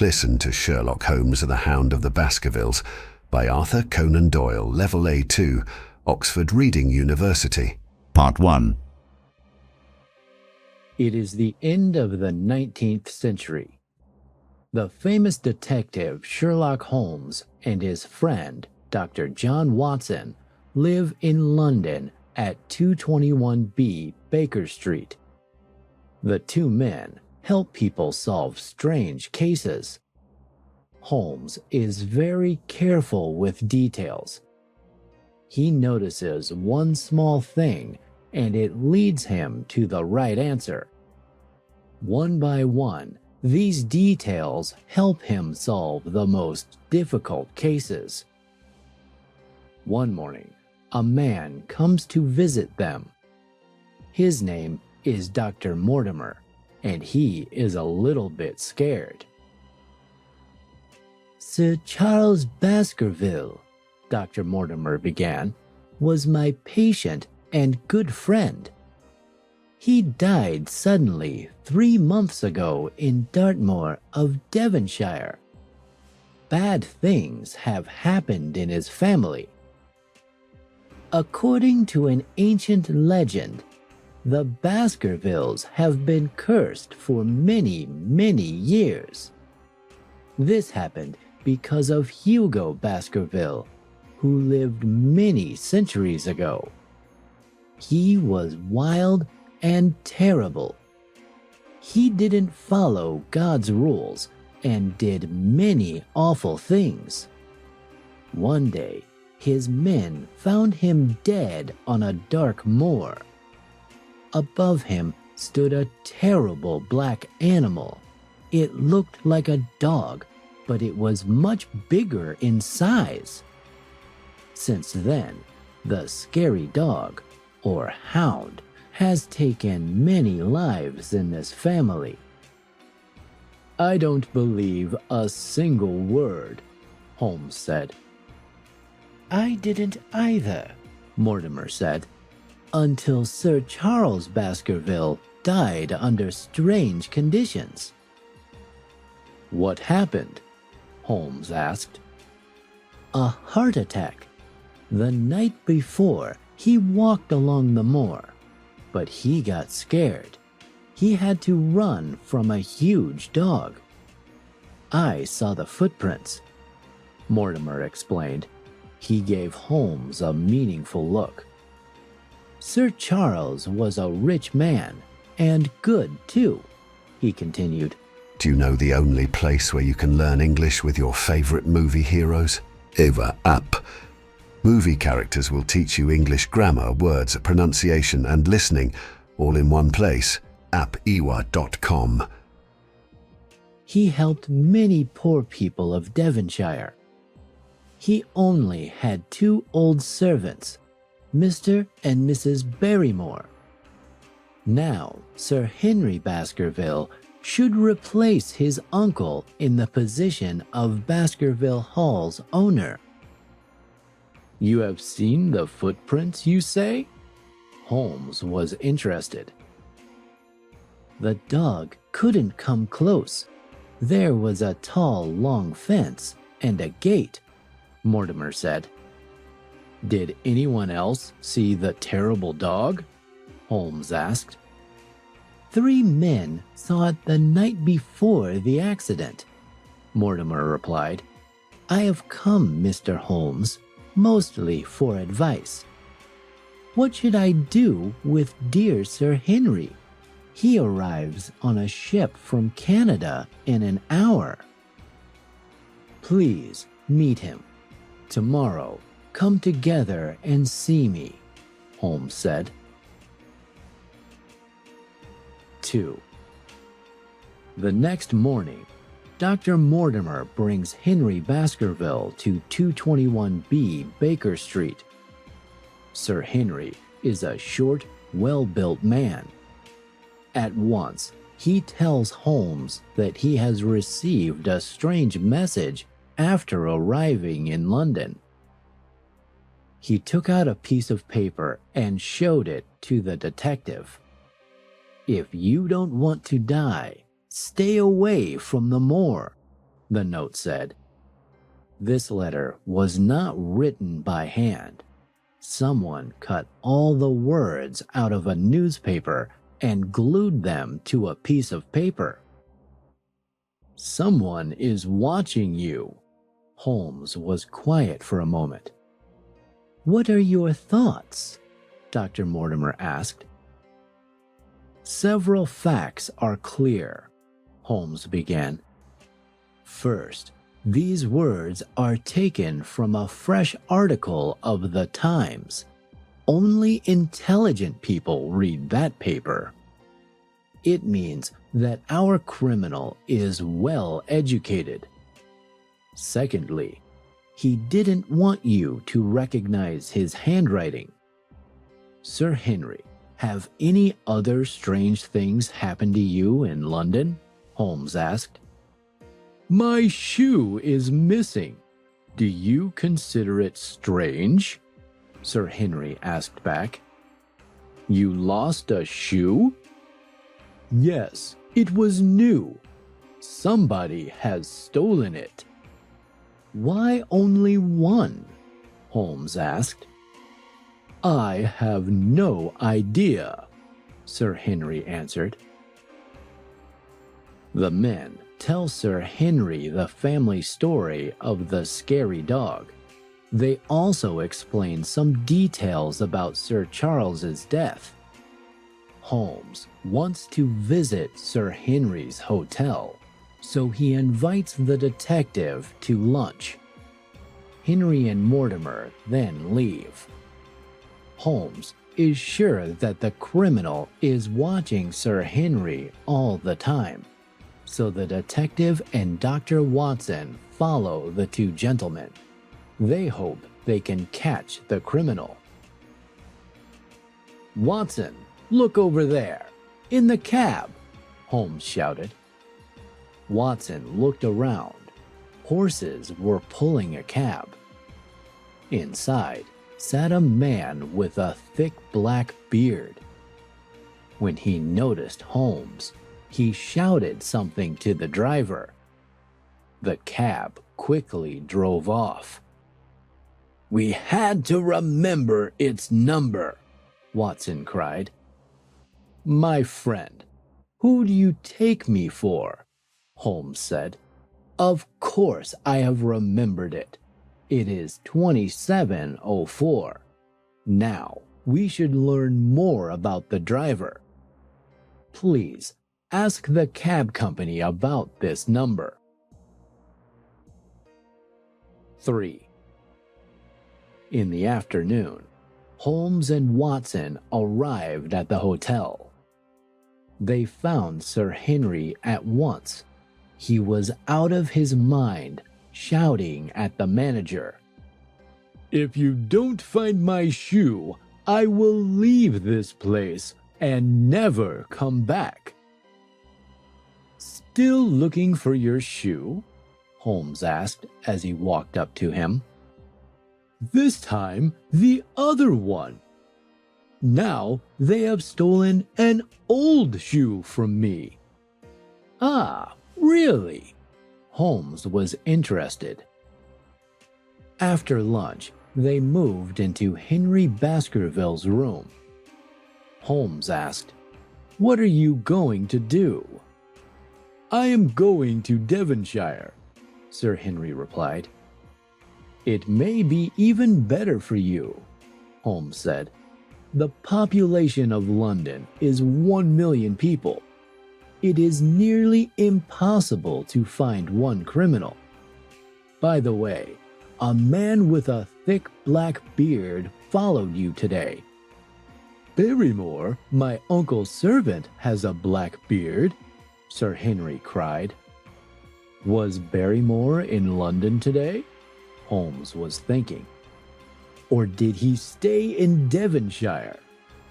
Listen to Sherlock Holmes and the Hound of the Baskervilles by Arthur Conan Doyle, Level A2, Oxford Reading University. Part 1. It is the end of the 19th century. The famous detective Sherlock Holmes and his friend, Dr. John Watson, live in London at 221B Baker Street. The two men help people solve strange cases. Holmes is very careful with details. He notices one small thing and it leads him to the right answer. One by one, these details help him solve the most difficult cases. One morning, a man comes to visit them. His name is Dr. Mortimer, and he is a little bit scared. Sir Charles Baskerville, Dr. Mortimer began, was my patient and good friend. He died suddenly 3 months ago in Dartmoor of Devonshire. Bad things have happened in his family. According to an ancient legend, the Baskervilles have been cursed for many, many years. This happened because of Hugo Baskerville, who lived many centuries ago. He was wild and terrible. He didn't follow God's rules and did many awful things. One day, his men found him dead on a dark moor. Above him stood a terrible black animal. It looked like a dog, but it was much bigger in size. Since then, the scary dog, or Hound, has taken many lives in this family. I don't believe a single word, Holmes said. I didn't either, Mortimer said, until Sir Charles Baskerville died under strange conditions. What happened? Holmes asked. A heart attack. The night before, he walked along the moor, but he got scared. He had to run from a huge dog. I saw the footprints, Mortimer explained. He gave Holmes a meaningful look. Sir Charles was a rich man, and good too, he continued. Do you know the only place where you can learn English with your favorite movie heroes? Over app. Movie characters will teach you English grammar, words, pronunciation, and listening, all in one place. appewa.com. He helped many poor people of Devonshire. He only had 2 old servants, Mr. and Mrs. Barrymore. Now, Sir Henry Baskerville should replace his uncle in the position of Baskerville Hall's owner. You have seen the footprints, you say? Holmes was interested. The dog couldn't come close. There was a tall, long fence and a gate, Mortimer said. Did anyone else see the terrible dog? Holmes asked. 3 men saw it the night before the accident, Mortimer replied. I have come, Mr. Holmes, mostly for advice. What should I do with dear Sir Henry? He arrives on a ship from Canada in an hour. Please meet him. Tomorrow, come together and see me, Holmes said. 2. The next morning, Dr. Mortimer brings Henry Baskerville to 221B Baker Street. Sir Henry is a short, well-built man. At once, he tells Holmes that he has received a strange message after arriving in London. He took out a piece of paper and showed it to the detective. If you don't want to die, stay away from the moor, the note said. This letter was not written by hand. Someone cut all the words out of a newspaper and glued them to a piece of paper. Someone is watching you. Holmes was quiet for a moment. What are your thoughts? Dr. Mortimer asked. Several facts are clear, Holmes began. First, these words are taken from a fresh article of the Times. Only intelligent people read that paper. It means that our criminal is well educated. Secondly, he didn't want you to recognize his handwriting. Sir Henry, have any other strange things happened to you in London? Holmes asked. My shoe is missing. Do you consider it strange? Sir Henry asked back. You lost a shoe? Yes, it was new. Somebody has stolen it. Why only one? Holmes asked. I have no idea, Sir Henry answered. The men tell Sir Henry the family story of the scary dog. They also explain some details about Sir Charles's death. Holmes wants to visit Sir Henry's hotel, so he invites the detective to lunch. Henry and Mortimer then leave. Holmes is sure that the criminal is watching Sir Henry all the time, so the detective and Dr. Watson follow the two gentlemen. They hope they can catch the criminal. Watson, look over there, in the cab, Holmes shouted. Watson looked around. Horses were pulling a cab. Inside sat a man with a thick black beard. When he noticed Holmes, he shouted something to the driver. The cab quickly drove off. We had to remember its number, Watson cried. My friend, who do you take me for? Holmes said. Of course I have remembered it. It is 2704. Now we should learn more about the driver. Please ask the cab company about this number. 3. In the afternoon, Holmes and Watson arrived at the hotel. They found Sir Henry at once. He was out of his mind, shouting at the manager. If you don't find my shoe, I will leave this place and never come back. Still looking for your shoe? Holmes asked as he walked up to him. This time, the other one. Now they have stolen an old shoe from me. Ah, really? Holmes was interested. After lunch, they moved into Henry Baskerville's room. Holmes asked, What are you going to do? I am going to Devonshire, Sir Henry replied. It may be even better for you, Holmes said. The population of London is 1 million people. It is nearly impossible to find one criminal. By the way, a man with a thick black beard followed you today. Barrymore, my uncle's servant, has a black beard, Sir Henry cried. Was Barrymore in London today? Holmes was thinking. Or did he stay in Devonshire?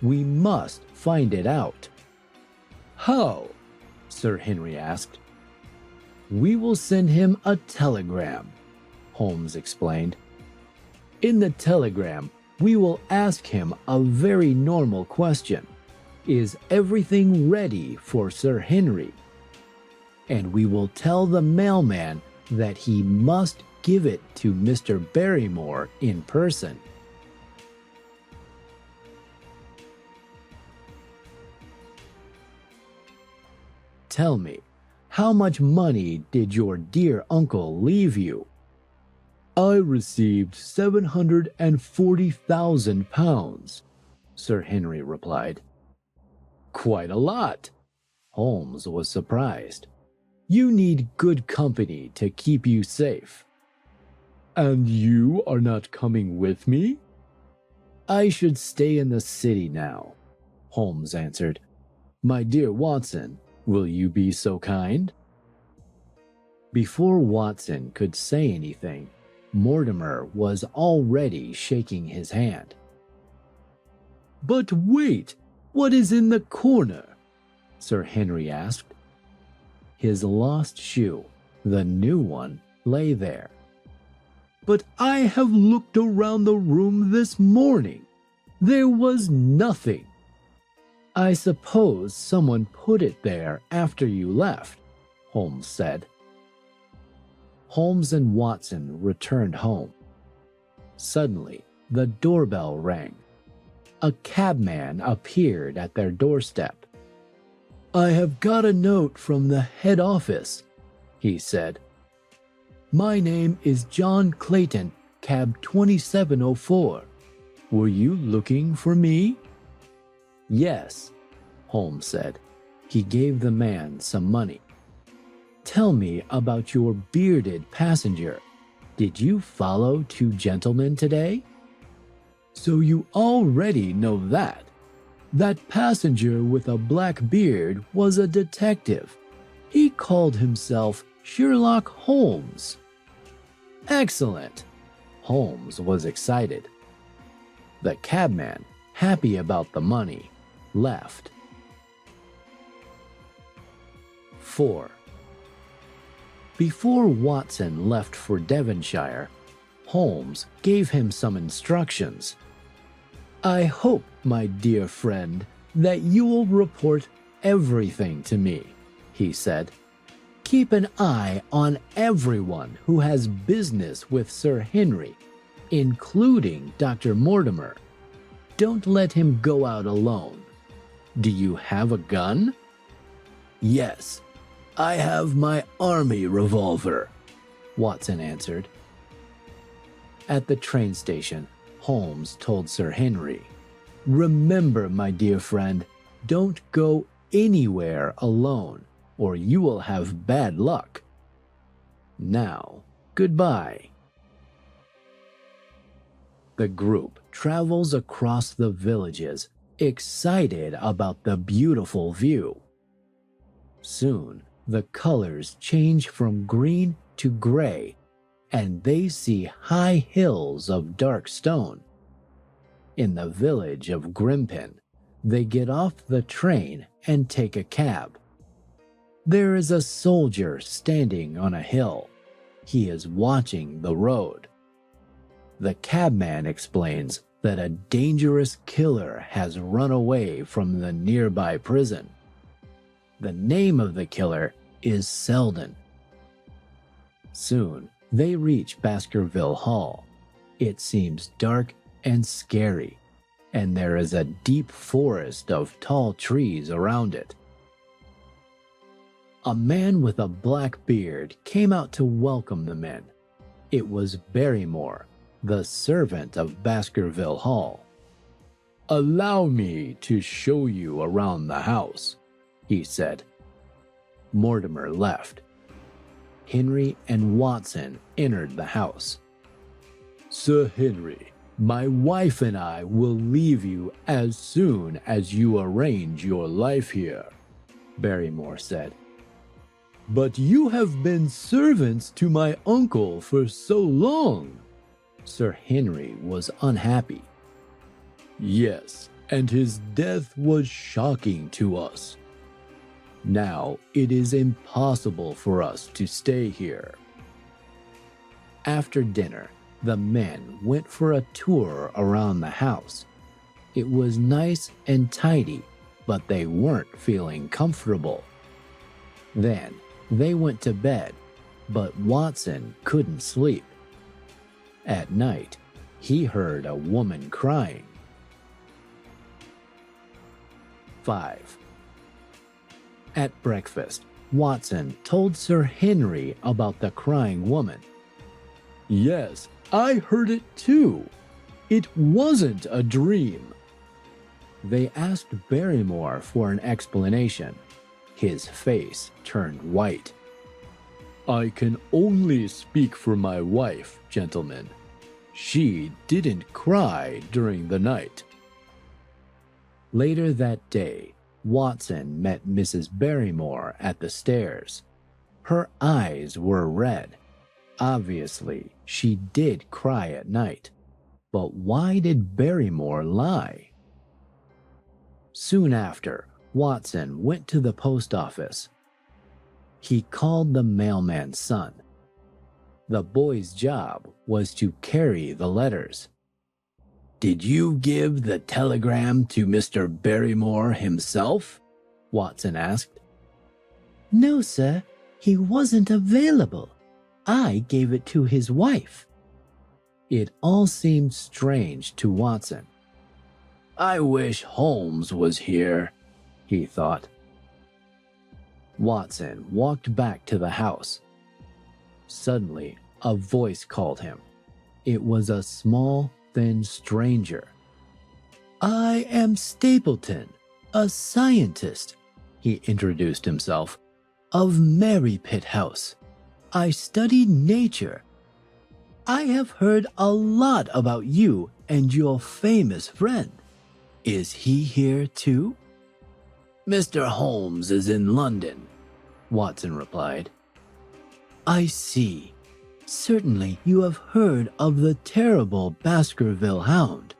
We must find it out. How? Sir Henry asked. We will send him a telegram, Holmes explained. In the telegram, we will ask him a very normal question. Is everything ready for Sir Henry? And we will tell the mailman that he must give it to Mr. Barrymore in person. Tell me, how much money did your dear uncle leave you? I received 740,000 pounds, Sir Henry replied. Quite a lot. Holmes was surprised. You need good company to keep you safe. And you are not coming with me? I should stay in the city now, Holmes answered. My dear Watson, will you be so kind? Before Watson could say anything, Mortimer was already shaking his hand. But wait, what is in the corner? Sir Henry asked. His lost shoe, the new one, lay there. But I have looked around the room this morning. There was nothing. I suppose someone put it there after you left, Holmes said. Holmes and Watson returned home. Suddenly, the doorbell rang. A cabman appeared at their doorstep. I have got a note from the head office, he said. My name is John Clayton, cab 2704. Were you looking for me? Yes, Holmes said. He gave the man some money. Tell me about your bearded passenger. Did you follow two gentlemen today? So you already know that. That passenger with a black beard was a detective. He called himself Sherlock Holmes. Excellent. Holmes was excited. The cabman, happy about the money, left. 4. Before Watson left for Devonshire, Holmes gave him some instructions. I hope, my dear friend, that you will report everything to me, he said. Keep an eye on everyone who has business with Sir Henry, including Dr. Mortimer. Don't let him go out alone. Do you have a gun? Yes, I have my army revolver, Watson answered. At the train station, Holmes told Sir Henry, remember, my dear friend, don't go anywhere alone, or you will have bad luck. Now, goodbye. The group travels across the villages, excited about the beautiful view. Soon, the colors change from green to gray, and they see high hills of dark stone. In the village of Grimpen, they get off the train and take a cab. There is a soldier standing on a hill. He is watching the road. The cabman explains that a dangerous killer has run away from the nearby prison. The name of the killer is Selden. Soon, they reach Baskerville Hall. It seems dark and scary, and there is a deep forest of tall trees around it. A man with a black beard came out to welcome the men. It was Barrymore, the servant of Baskerville Hall. Allow me to show you around the house, he said. Mortimer left. Henry and Watson entered the house. Sir Henry, my wife and I will leave you as soon as you arrange your life here, Barrymore said. But you have been servants to my uncle for so long. Sir Henry was unhappy. Yes, and his death was shocking to us. Now it is impossible for us to stay here. After dinner, the men went for a tour around the house. It was nice and tidy, but they weren't feeling comfortable. Then they went to bed, but Watson couldn't sleep. At night, he heard a woman crying. 5. At breakfast, Watson told Sir Henry about the crying woman. "Yes, I heard it too. It wasn't a dream." They asked Barrymore for an explanation. His face turned white. "I can only speak for my wife, gentlemen. She didn't cry during the night." Later that day, Watson met Mrs. Barrymore at the stairs. Her eyes were red. Obviously, she did cry at night. But why did Barrymore lie? Soon after, Watson went to the post office. He called the mailman's son. The boy's job was to carry the letters. "Did you give the telegram to Mr. Barrymore himself?" Watson asked. "No, sir. He wasn't available. I gave it to his wife." It all seemed strange to Watson. "I wish Holmes was here," he thought. Watson walked back to the house. Suddenly, a voice called him. It was a small, thin stranger. "I am Stapleton, a scientist," he introduced himself, "of Merrypit House. I study nature. I have heard a lot about you and your famous friend. Is he here too?" "Mr. Holmes is in London," Watson replied. "I see. Certainly you have heard of the terrible Baskerville Hound.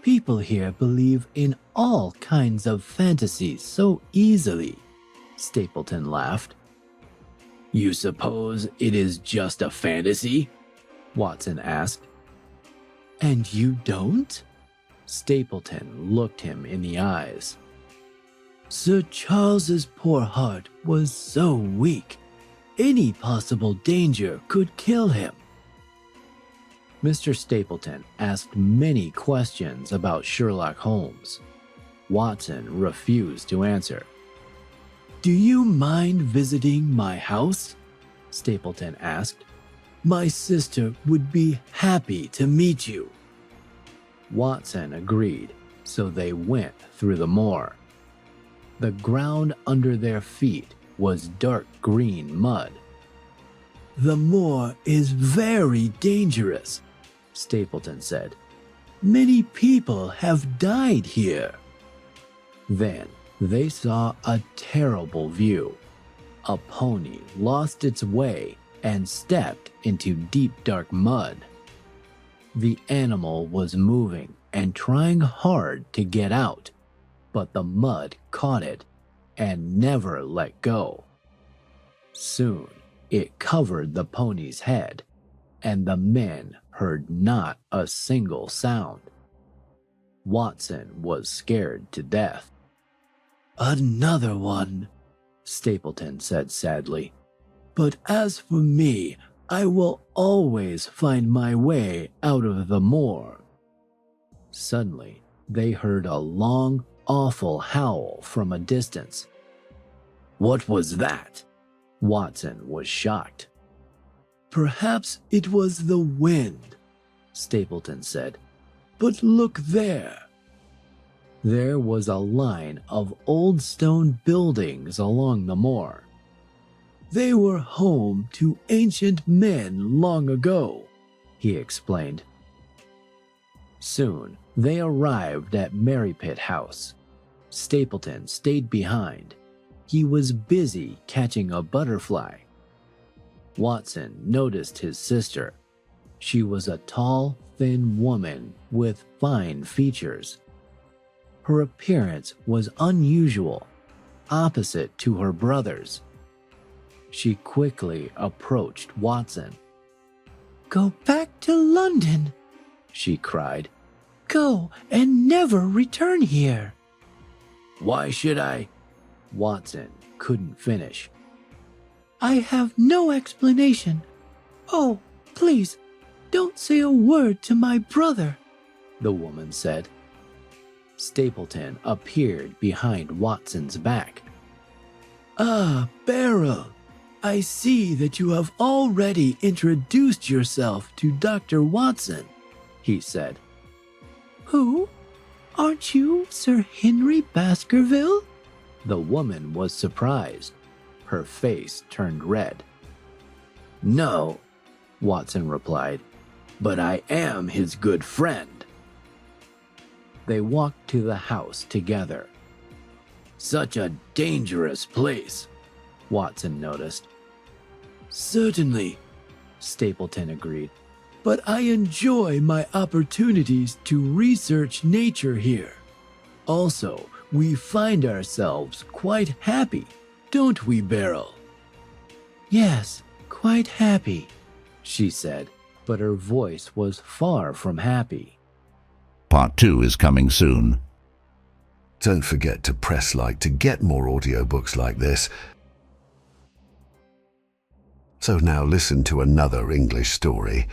People here believe in all kinds of fantasies so easily," Stapleton laughed. "You suppose it is just a fantasy?" Watson asked. "And you don't?" Stapleton looked him in the eyes. "Sir Charles's poor heart was so weak. Any possible danger could kill him." Mr. Stapleton asked many questions about Sherlock Holmes. Watson refused to answer. "Do you mind visiting my house?" Stapleton asked. "My sister would be happy to meet you." Watson agreed, so they went through the moor. The ground under their feet was dark green mud. "The moor is very dangerous," Stapleton said. "Many people have died here." Then they saw a terrible view. A pony lost its way and stepped into deep dark mud. The animal was moving and trying hard to get out, but the mud caught it and never let go. Soon it covered the pony's head, and the men heard not a single sound. Watson was scared to death. "Another one," Stapleton said sadly. "But as for me, I will always find my way out of the moor." Suddenly, they heard a long, awful howl from a distance. "What was that?" Watson was shocked. "Perhaps it was the wind," Stapleton said. "But look there." There was a line of old stone buildings along the moor. "They were home to ancient men long ago," he explained. Soon they arrived at Merrypit House. Stapleton stayed behind. He was busy catching a butterfly. Watson noticed his sister. She was a tall, thin woman with fine features. Her appearance was unusual, opposite to her brother's. She quickly approached Watson. "Go back to London," she cried. "Go and never return here." "Why should I?" Watson couldn't finish. I have no explanation. Oh, please, don't say a word to my brother, the woman said. Stapleton appeared behind Watson's back. Ah, Beryl, I see that you have already introduced yourself to Dr. Watson, he said. Who? Aren't you Sir Henry Baskerville? The woman was surprised. Her face turned red. No, Watson replied, but I am his good friend. They walked to the house together. Such a dangerous place, Watson noticed. Certainly, Stapleton agreed, but I enjoy my opportunities to research nature here. Also, we find ourselves quite happy, don't we, Beryl? Yes, quite happy, she said, but her voice was far from happy. Part 2 is coming soon. Don't forget to press like to get more audiobooks like this. So now listen to another English story.